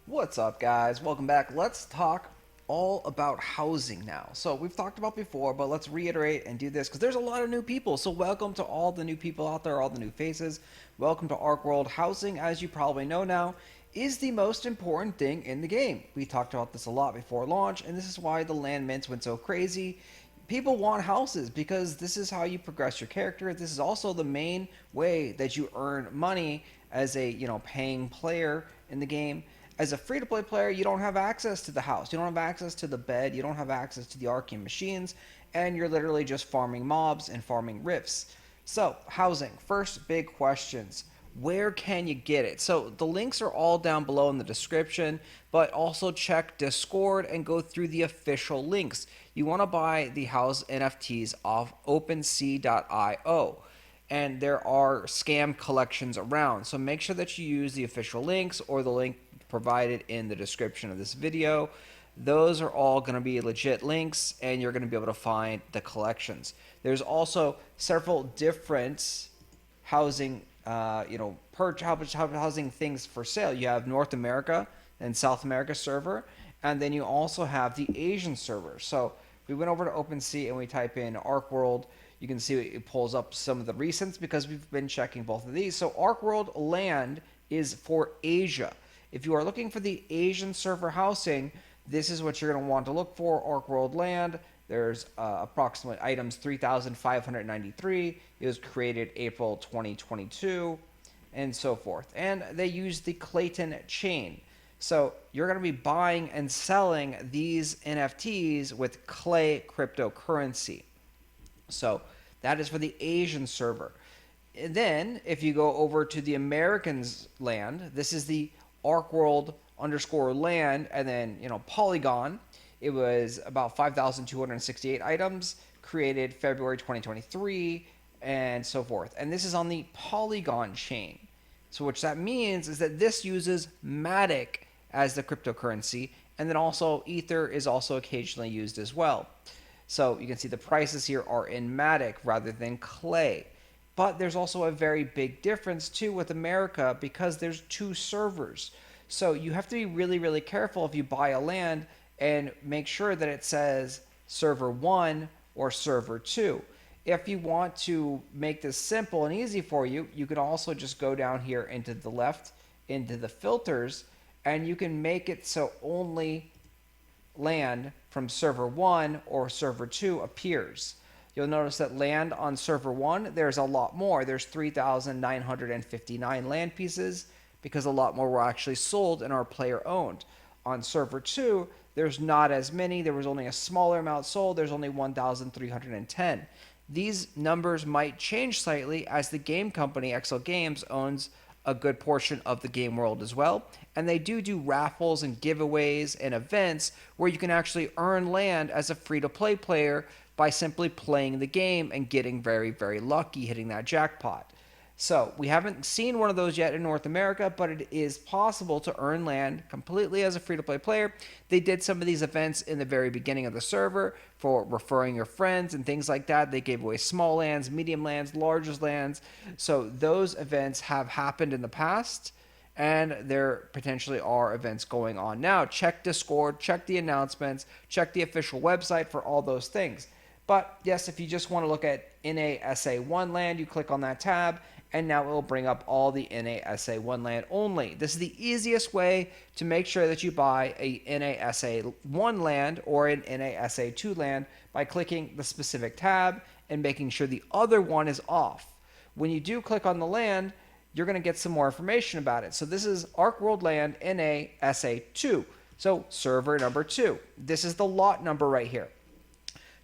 What's up, guys? Welcome back. Let's talk all about housing now. So we've talked about before, but let's reiterate and do this because there's a lot of new people. So welcome to all the new people out there, all the new faces. Welcome to Archeworld. Housing, as you probably know now, is the most important thing in the game. We talked about this a lot before launch, and this is why the land mints went so crazy. People want houses because this is how you progress your character. This is also the main way that you earn money as a paying player in the game. As a free-to-play player, you don't have access to the house. You don't have access to the bed. You don't have access to the arcane machines, and you're literally just farming mobs and farming rifts. So, housing. First big questions. Where can you get it? So, the links are all down below in the description, but also check Discord and go through the official links. You want to buy the house NFTs off opensea.io, and there are scam collections around. So make sure that you use the official links or the link provided in the description of this video. Those are all going to be legit links, and you're going to be able to find the collections. There's also several different housing, housing things for sale. You have North America and South America server, and then you also have the Asian server. So we went over to OpenSea and we type in Archeworld. You can see it pulls up some of the recents because we've been checking both of these. So Archeworld LAND is for Asia. If you are looking for the Asian server housing, this is what you're going to want to look for. Archeworld LAND. There's approximately items 3,593. It was created April 2022 and so forth. And they use the Clayton chain. So you're going to be buying and selling these NFTs with Clay cryptocurrency. So that is for the Asian server. And then if you go over to the Americans land, this is the Archeworld _land, and then Polygon. It was about 5,268 items created February 2023 and so forth. And this is on the Polygon chain. So what that means is that this uses Matic as the cryptocurrency, and then also Ether is also occasionally used as well. So you can see the prices here are in Matic rather than Clay. But there's also a very big difference too with America because there's two servers. So you have to be really, really careful if you buy a land and make sure that it says server 1 or server 2. If you want to make this simple and easy for you, you can also just go down here into the left, into the filters, and you can make it so only land from server 1 or server 2 appears. You'll notice that land on server 1, there's a lot more. There's 3,959 land pieces because a lot more were actually sold and are player owned. On server 2, there's not as many. There was only a smaller amount sold. There's only 1,310. These numbers might change slightly as the game company XL Games owns a good portion of the game world as well. And they do raffles and giveaways and events where you can actually earn land as a free-to-play player by simply playing the game and getting very, very lucky hitting that jackpot. So we haven't seen one of those yet in North America, but it is possible to earn land completely as a free-to-play player. They did some of these events in the very beginning of the server for referring your friends and things like that. They gave away small lands, medium lands, large lands. So those events have happened in the past, and there potentially are events going on now. Check Discord, check the announcements, check the official website for all those things. But yes, if you just want to look at NASA1 land, you click on that tab, and now it will bring up all the NASA1 land only. This is the easiest way to make sure that you buy a NASA1 land or an NASA2 land by clicking the specific tab and making sure the other one is off. When you do click on the land, you're going to get some more information about it. So this is Archeworld Land NASA2. So server number 2. This is the lot number right here.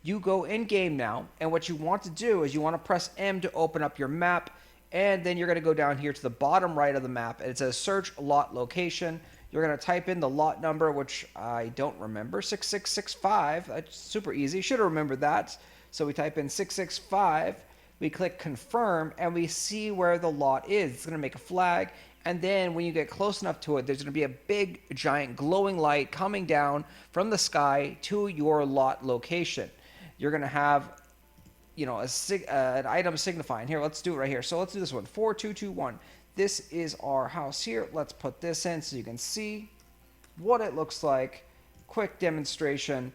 You go in game now, and what you want to do is you want to press M to open up your map, and then you're going to go down here to the bottom right of the map, and it says search lot location. You're going to type in the lot number, which I don't remember, 6665. That's super easy. Should have remembered that. So we type in 665, we click confirm, and we see where the lot is. It's going to make a flag, and then when you get close enough to it, there's going to be a big, giant, glowing light coming down from the sky to your lot location. You're going to have an item signifying. Here, let's do it right here. So let's do this one, 4221. This is our house here. Let's put this in so you can see. what it looks like. Quick demonstration.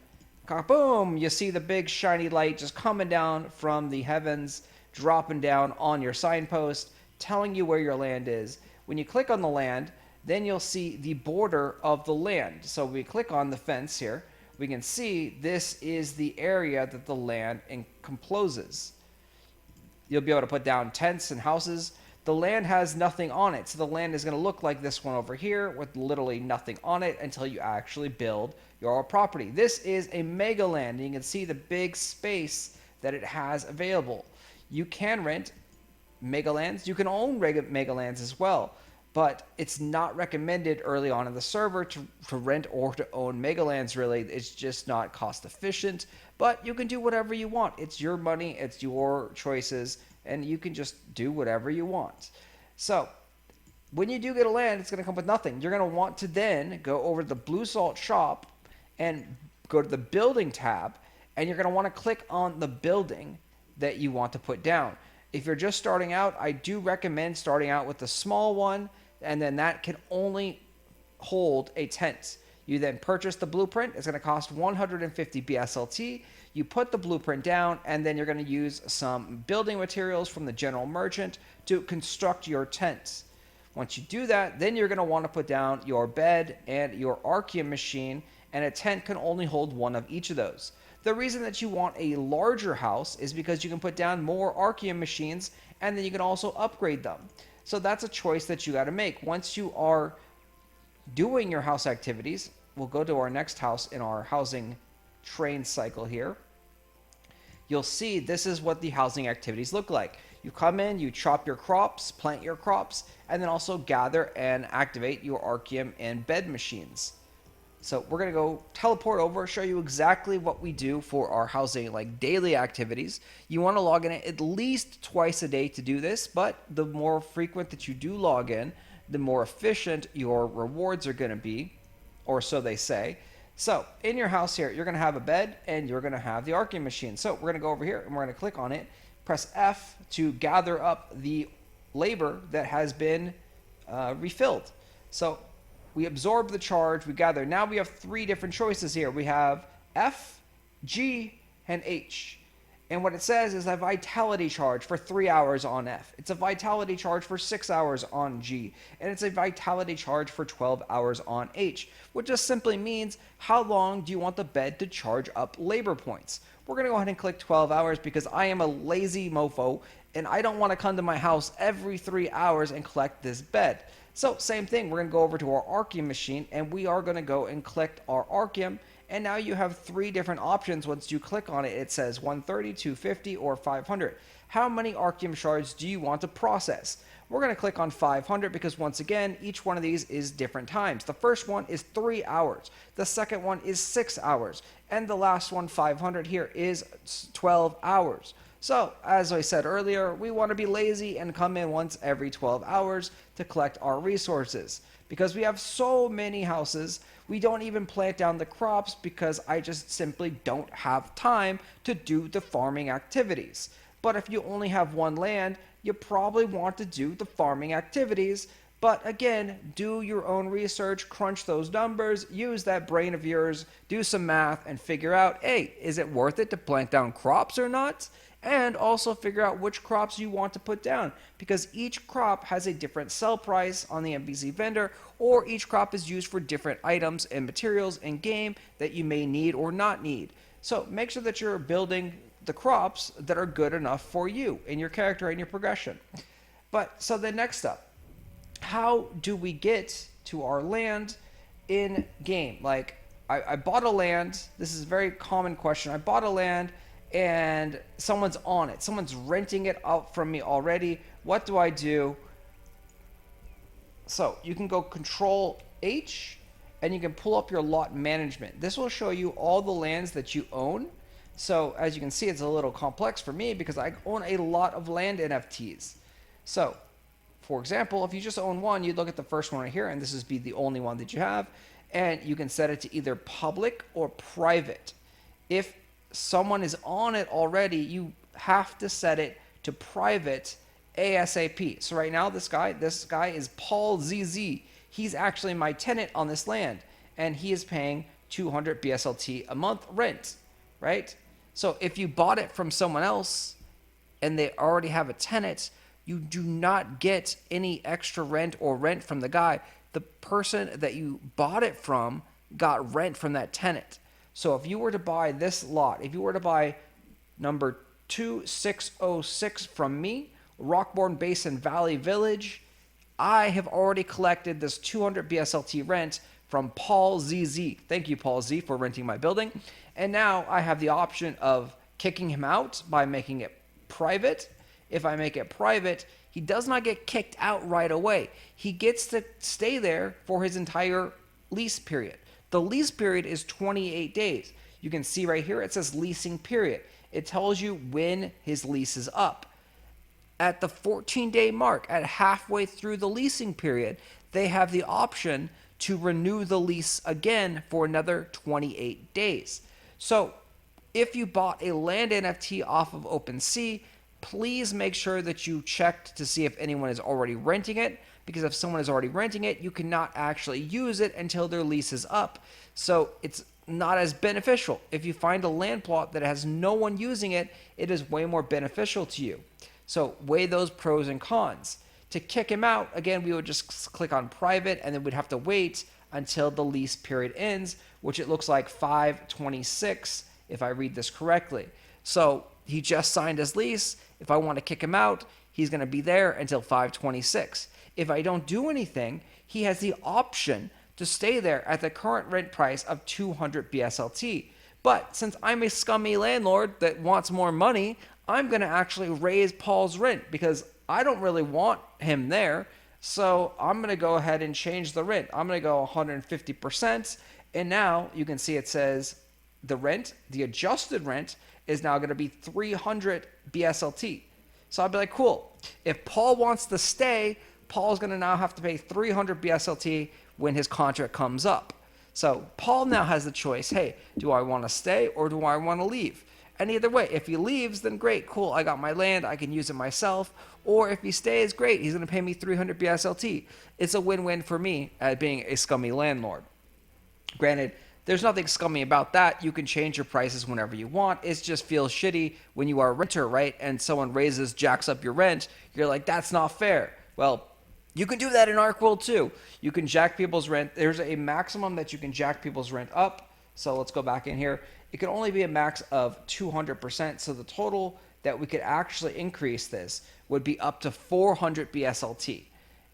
Boom! You see the big shiny light just coming down from the heavens, dropping down on your signpost, telling you where your land is. When you click on the land, then you'll see the border of the land. So we click on the fence here, we can see this is the area that the land encloses. You'll be able to put down tents and houses. The land has nothing on it, so the land is going to look like this one over here with literally nothing on it until you actually build your property. This is a mega land, and you can see the big space that it has available. You can rent mega lands. You can own mega lands as well, but it's not recommended early on in the server to rent or to own mega lands. Really, it's just not cost efficient, but you can do whatever you want. It's your money, it's your choices, and you can just do whatever you want. So when you do get a land, it's going to come with nothing. You're going to want to then go over to the Blue Salt shop and go to the building tab, and you're going to want to click on the building that you want to put down. If you're just starting out, I do recommend starting out with the small one, and then that can only hold a tent. You then purchase the blueprint. It's going to cost 150 BSLT. You put the blueprint down, and then you're going to use some building materials from the general merchant to construct your tent. Once you do that, then you're going to want to put down your bed and your Archeum machine, and a tent can only hold one of each of those. The reason that you want a larger house is because you can put down more Archeum machines, and then you can also upgrade them. So that's a choice that you got to make. Once you are doing your house activities, we'll go to our next house in our housing train cycle here. You'll see this is what the housing activities look like. You come in, you chop your crops, plant your crops, and then also gather and activate your Archeum and bed machines. So we're going to go teleport over, show you exactly what we do for our housing, like daily activities. You want to log in at least twice a day to do this, but the more frequent that you do log in, the more efficient your rewards are going to be, or so they say. So in your house here, you're going to have a bed and you're going to have the Archeum machine. So we're going to go over here and we're going to click on it, press F to gather up the labor that has been refilled. So we absorb the charge, we gather. Now we have three different choices here. We have F, G, and H. And what it says is a vitality charge for 3 hours on F. It's a vitality charge for 6 hours on G. And it's a vitality charge for 12 hours on H, which just simply means how long do you want the bed to charge up labor points. We're going to go ahead and click 12 hours because I am a lazy mofo and I don't want to come to my house every 3 hours and collect this bed. So same thing, we're going to go over to our Archeum machine and we are going to go and collect our Archeum. And now you have three different options. Once you click on it, it says 130, 250, or 500. How many Archeum shards do you want to process? We're going to click on 500 because once again, each one of these is different times. The first one is 3 hours. The second one is 6 hours. And the last one, 500 here, is 12 hours. So, as I said earlier, we want to be lazy and come in once every 12 hours to collect our resources. Because we have so many houses, we don't even plant down the crops because I just simply don't have time to do the farming activities. But if you only have one land, you probably want to do the farming activities. But again, do your own research, crunch those numbers, use that brain of yours, do some math, and figure out, hey, is it worth it to plant down crops or not? And also figure out which crops you want to put down, because each crop has a different sell price on the NPC vendor, or each crop is used for different items and materials in game that you may need or not need. So make sure that you're building the crops that are good enough for you and your character and your progression. But so then next up, how do we get to our land in game? Like I bought a land. This is a very common question. I bought a land and someone's on it. Someone's renting it out from me already. What do I do? So you can go Control H and you can pull up your lot management. This will show you all the lands that you own. So as you can see, it's a little complex for me because I own a lot of land NFTs. So for example, if you just own one, you'd look at the first one right here, and this is be the only one that you have, and you can set it to either public or private. If someone is on it already, you have to set it to private ASAP. So right now, this guy is Paul ZZ. He's actually my tenant on this land. and he is paying 200 BSLT a month rent, right? So if you bought it from someone else and they already have a tenant, you do not get any extra rent or rent from the guy. The person that you bought it from got rent from that tenant. So if you were to buy this lot, if you were to buy number 2606 from me, Rockbourne Basin Valley Village, I have already collected this 200 BSLT rent from Paul ZZ. Thank you, Paul Z, for renting my building. And now I have the option of kicking him out by making it private. If I make it private, he does not get kicked out right away. He gets to stay there for his entire lease period. The lease period is 28 days. You can see right here, it says leasing period. It tells you when his lease is up. At the 14-day mark, at halfway through the leasing period, they have the option to renew the lease again for another 28 days. So if you bought a land NFT off of OpenSea, please make sure that you checked to see if anyone is already renting it, because if someone is already renting it, you cannot actually use it until their lease is up. So it's not as beneficial. If you find a land plot that has no one using it, it is way more beneficial to you. So weigh those pros and cons. To kick him out, again, we would just click on private, and then we'd have to wait until the lease period ends, which it looks like 5/26, if I read this correctly. So he just signed his lease. If I want to kick him out, he's going to be there until 5/26. If I don't do anything, he has the option to stay there at the current rent price of 200 BSLT. But since I'm a scummy landlord that wants more money, I'm going to actually raise Paul's rent because I don't really want him there. So I'm going to go ahead and change the rent. I'm going to go 150%. And now you can see it says the rent, the adjusted rent, is now going to be 300 BSLT. So I'll be like, cool. If Paul wants to stay, Paul's going to now have to pay 300 BSLT when his contract comes up. So Paul now has the choice, hey, do I want to stay or do I want to leave? And either way, if he leaves, then great, cool, I got my land, I can use it myself. Or if he stays, great, he's going to pay me 300 BSLT. It's a win-win for me at being a scummy landlord. Granted, there's nothing scummy about that. You can change your prices whenever you want. It just feels shitty when you are a renter, right? And someone jacks up your rent. You're like, that's not fair. Well, you can do that in Archeworld too. You can jack people's rent. There's a maximum that you can jack people's rent up. So let's go back in here. It can only be a max of 200%. So the total that we could actually increase this would be up to 400 BSLT.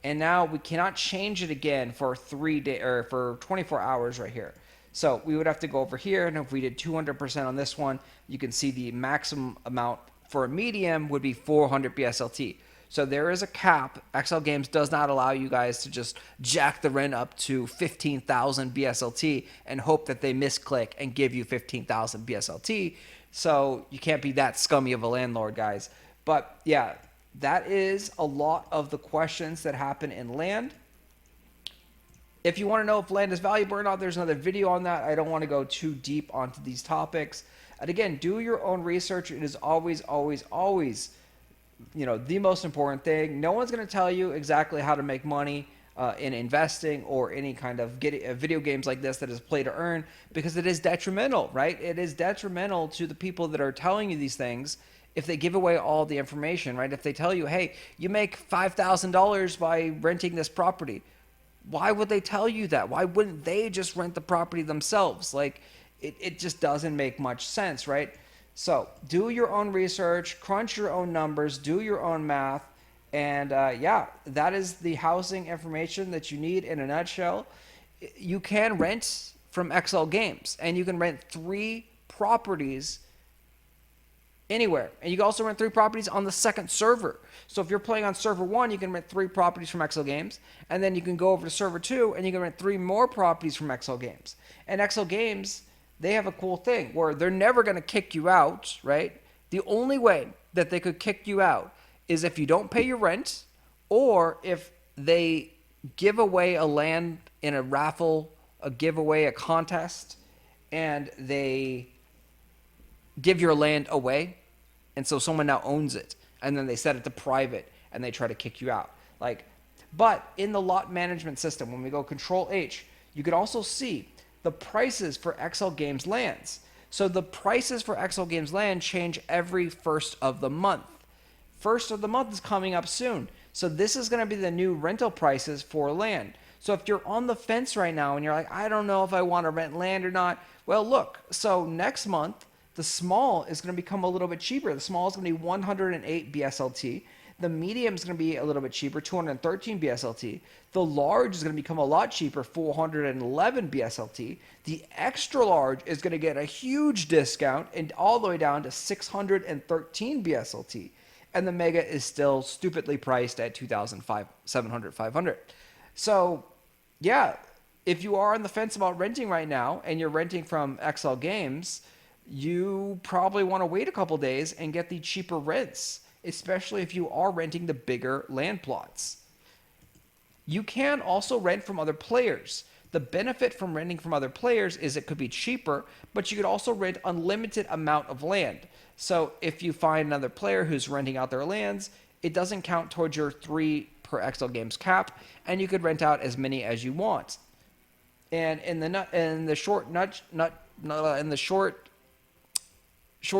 And now we cannot change it again for 24 hours right here. So we would have to go over here, and if we did 200% on this one, you can see the maximum amount for a medium would be 400 BSLT. So there is a cap. XL Games does not allow you guys to just jack the rent up to 15,000 BSLT and hope that they misclick and give you 15,000 BSLT. So you can't be that scummy of a landlord, guys. But yeah, that is a lot of the questions that happen in land. If you want to know if land is valuable or not, there's another video on that. I don't want to go too deep onto these topics. And again, do your own research. It is always, always, always, the most important thing. No one's going to tell you exactly how to make money in investing or any kind of video games like this that is play to earn, because it is detrimental, right? It is detrimental to the people that are telling you these things if they give away all the information, right? If they tell you, hey, you make $5,000 by renting this property. Why would they tell you that? Why wouldn't they just rent the property themselves? Like, it just doesn't make much sense, right? So do your own research, crunch your own numbers, do your own math. And yeah, that is the housing information that you need in a nutshell. You can rent from XL Games, and you can rent 3 properties anywhere. And you can also rent 3 properties on the second server. So if you're playing on server 1, you can rent 3 properties from XL Games. And then you can go over to server 2 and you can rent 3 more properties from XL Games. And XL Games, they have a cool thing where they're never going to kick you out, right? The only way that they could kick you out is if you don't pay your rent, or if they give away a land in a raffle, a giveaway, a contest, and they give your land away, and so someone now owns it, and then they set it to private and they try to kick you out. But in the lot management system, when we go Control H, you can also see the prices for XL Games lands. So the prices for XL Games land change every first of the month. First of the month is coming up soon. So this is going to be the new rental prices for land. So if you're on the fence right now and you're like, I don't know if I want to rent land or not, well, look, so next month, the small is going to become a little bit cheaper. The small is going to be 108 BSLT. The medium is going to be a little bit cheaper, 213 BSLT. The large is going to become a lot cheaper, 411 BSLT. The extra large is going to get a huge discount and all the way down to 613 BSLT. And the mega is still stupidly priced at 2,700, 500. So, yeah, if you are on the fence about renting right now and you're renting from XL Games, you probably want to wait a couple days and get the cheaper rents, especially if you are renting the bigger land plots. You can also rent from other players. The benefit from renting from other players is it could be cheaper, but you could also rent unlimited amount of land. So if you find another player who's renting out their lands, it doesn't count towards your 3 per XL Games cap, and you could rent out as many as you want. And in the short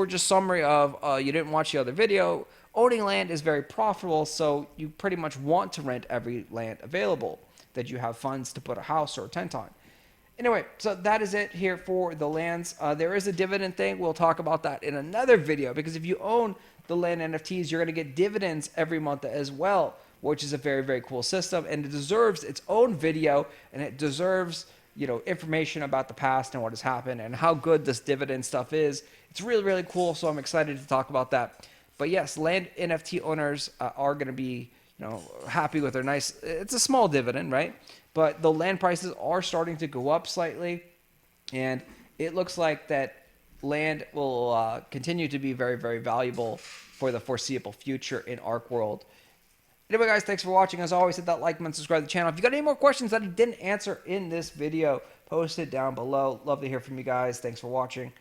just summary of you didn't watch the other video, owning land is very profitable, so you pretty much want to rent every land available that you have funds to put a house or a tent on. Anyway, so that is it here for the lands. There is a dividend thing. We'll talk about that in another video, because if you own the land NFTs, you're going to get dividends every month as well, which is a very, very cool system, and it deserves its own video, and it deserves, you know, information about the past and what has happened and how good this dividend stuff is. It's really, really cool, so I'm excited to talk about that. But yes, land NFT owners are going to be, you know, happy with their nice, it's a small dividend, right? But the land prices are starting to go up slightly, and it looks like that land will continue to be very, very valuable for the foreseeable future in Archeworld. Anyway, guys, thanks for watching. As always, hit that like button, subscribe to the channel. If you got any more questions that I didn't answer in this video, post it down below. Love to hear from you guys. Thanks for watching.